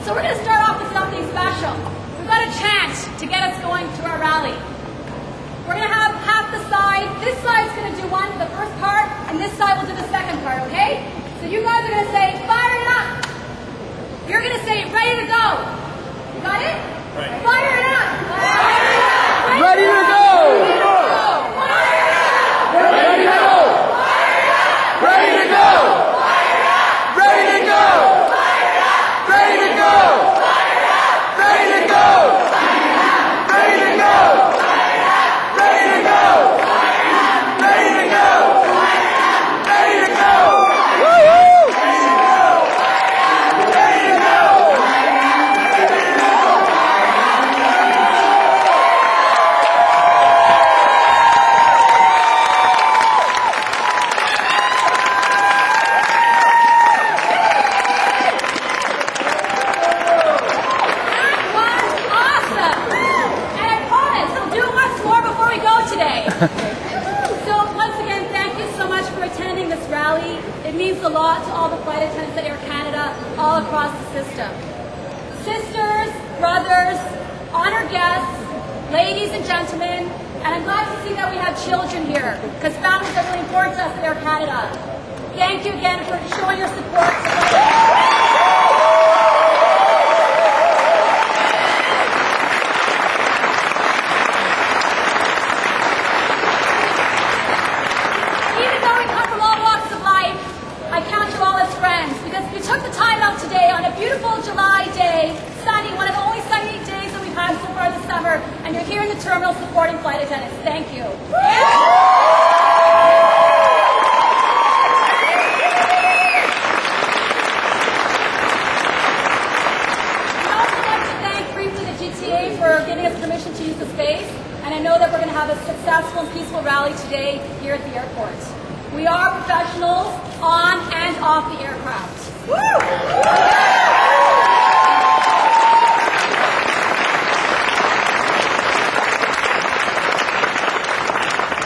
So we're going to start off with something special. We've got a chant to get us going to our rally. We're going to have half the side. This side's going to do the first part, and this side will do the second part, okay? So you guys are going to say, fire it up. You're going to say, ready to go. You got it? Right. Fire it up. Fire it up. Ready to go. Fire it up. Ready to go. Ready to go. Ready to go. Ready to go. Ready to go. Ready to go. Ready to go. Ready to go. Ready to go. Woo-hoo! Ready to go. So once again, thank you so much for attending this rally. It means a lot to all the flight attendants at Air Canada all across the system. Sisters, brothers, honored guests, ladies and gentlemen, and I'm glad to see that we have children here because families are really important to us at Air Canada. Thank you again for showing your support to today on a beautiful July day, sunny, one of the only sunny days that we've had so far this summer, and you're here in the terminal supporting flight attendants. Thank you. I'd also like to thank briefly the GTA for giving us permission to use the space, and I know that we're going to have a successful and peaceful rally today here at the airport. We are professionals on and off the aircraft. Woo!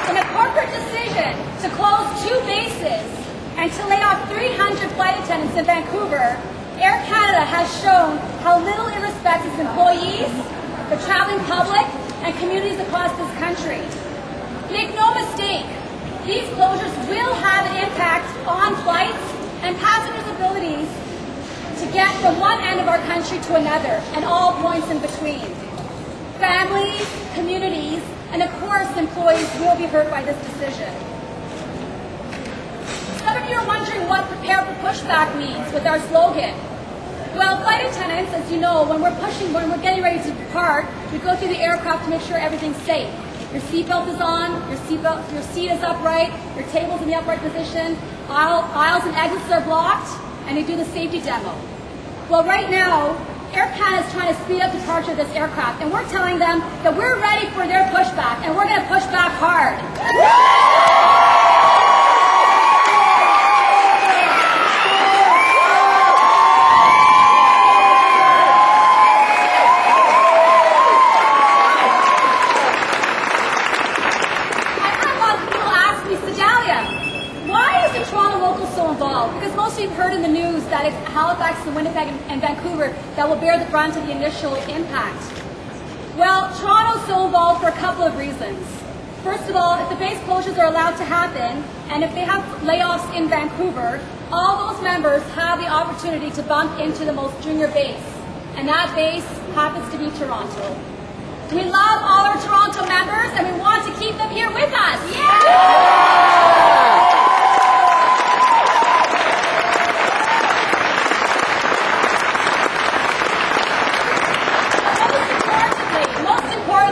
In a corporate decision to close 2 bases and to lay off 300 flight attendants in Vancouver, Air Canada has shown how little it respects its employees, the traveling public, and communities across this country. Make no mistake, these closures will have an impact on flights and passengers' abilities to get from one end of our country to another and all points in between. Families, communities, and of course employees will be hurt by this decision. Some of you are wondering what prepare for pushback means with our slogan. Well, flight attendants, as you know, when we're getting ready to depart, we go through the aircraft to make sure everything's safe. Your seatbelt is on, your seat is upright, your table's in the upright position, aisles and exits are blocked, and they do the safety demo. Well, right now, Air Canada is trying to speed up the departure of this aircraft, and we're telling them that we're ready for their pushback, and we're going to push back hard. Because most of you have heard in the news that it's Halifax and Winnipeg and Vancouver that will bear the brunt of the initial impact. Well, Toronto's so involved for a couple of reasons. First of all, if the base closures are allowed to happen, and if they have layoffs in Vancouver, all those members have the opportunity to bump into the most junior base, and that base happens to be Toronto. We love all our Toronto members, and we want to keep them here with us. Yeah!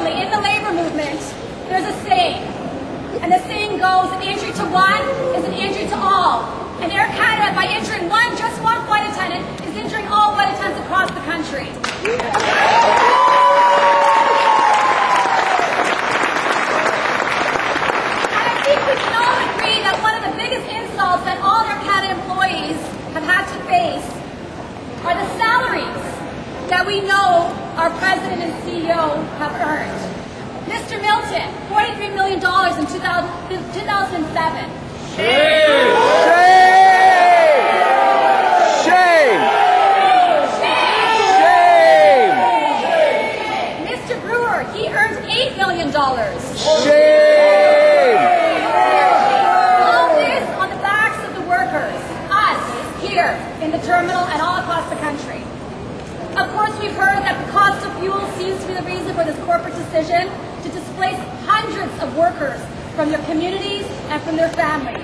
In the labor movement, there's a saying, and the saying goes, an injury to one is an injury to all. And Air Canada, by injuring just one flight attendant, is injuring all flight attendants across the country. And I think we can all agree that one of the biggest insults that all Air Canada employees have had to face are the salaries that we know our president and CEO have earned. Mr. Milton, $43 million in 2007. Shame! Shame! Shame! decision to displace hundreds of workers from their communities and from their families.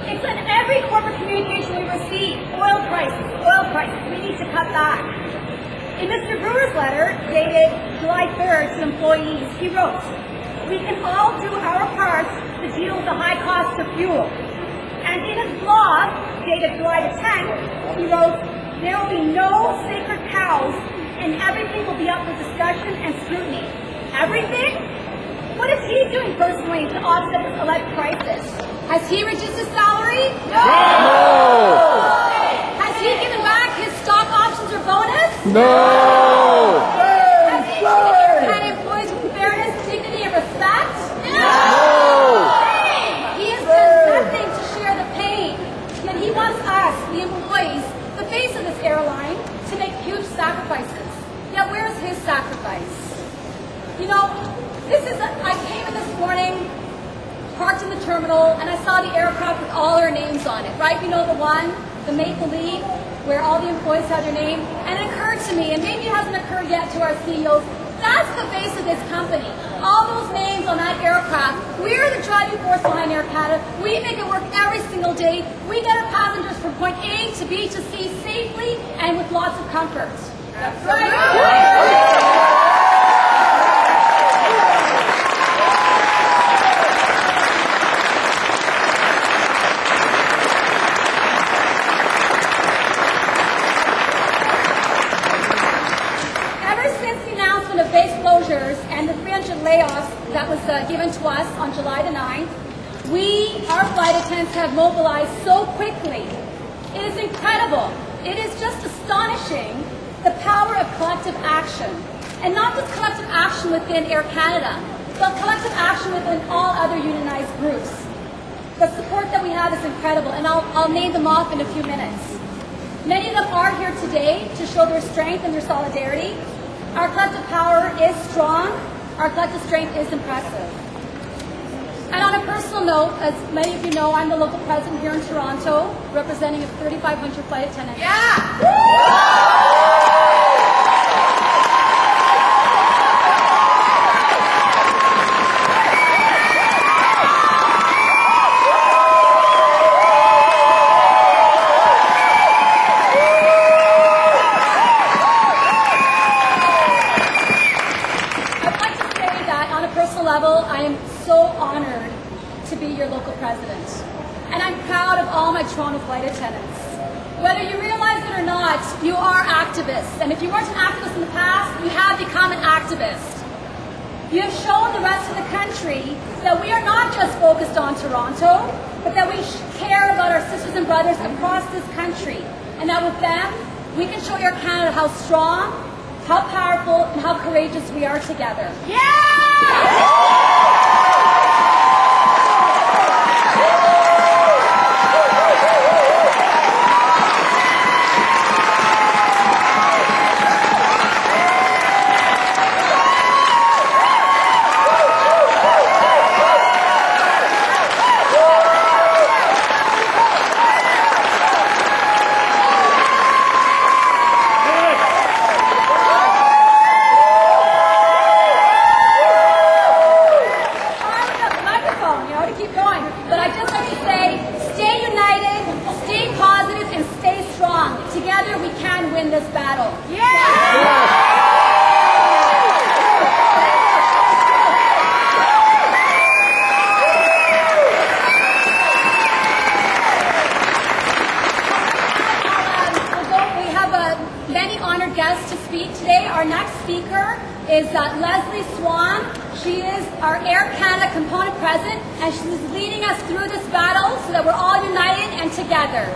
It's in every corporate communication we receive. Oil prices, we need to cut back. In Mr. Brewer's letter, dated July 3rd to employees, he wrote, "We can all do our part to deal with the high cost of fuel." And in his blog, dated July the 10th, he wrote, "There will be no sacred cows and everything will be up for discussion and scrutiny." Everything? What is he doing personally to offset this alleged crisis? Has he reduced his salary? No! Has he given back his stock options or bonus? No! Has he treated Canada employees with fairness, dignity, and respect? No! He has done nothing to share the pain, yet he wants us, the employees, the face of this airline, to make huge sacrifices. Yet where's his sacrifice? You know, I came in this morning, parked in the terminal, and I saw the aircraft with all our names on it, right? You know the one, the Maple Leaf, where all the employees have their name. And it occurred to me, and maybe it hasn't occurred yet to our CEOs, that's the face of this company. All those names on that aircraft, we're the driving force behind Air Canada. We make it work every single day. We get our passengers from point A to B to C safely and with lots of comfort. That's right. And the 300 layoffs that was given to us on July the 9th, our flight attendants have mobilized so quickly. It is incredible. It is just astonishing the power of collective action. And not just collective action within Air Canada, but collective action within all other unionized groups. The support that we have is incredible, and I'll name them off in a few minutes. Many of them are here today to show their strength and their solidarity. Our collective power is strong. Our collective strength is impressive. And on a personal note, as many of you know, I'm the local president here in Toronto, representing 3,500 flight attendants. I am so honored to be your local president. And I'm proud of all my Toronto flight attendants. Whether you realize it or not, you are activists. And if you weren't an activist in the past, you have become an activist. You have shown the rest of the country that we are not just focused on Toronto, but that we care about our sisters and brothers across this country. And that with them, we can show Air Canada how strong, how powerful, and how courageous we are together. Together we can win this battle. We have many honored guests to speak today. Our next speaker is Leslie Swan. She is our Air Canada component president, and she's leading us through this battle so that we're all united and together.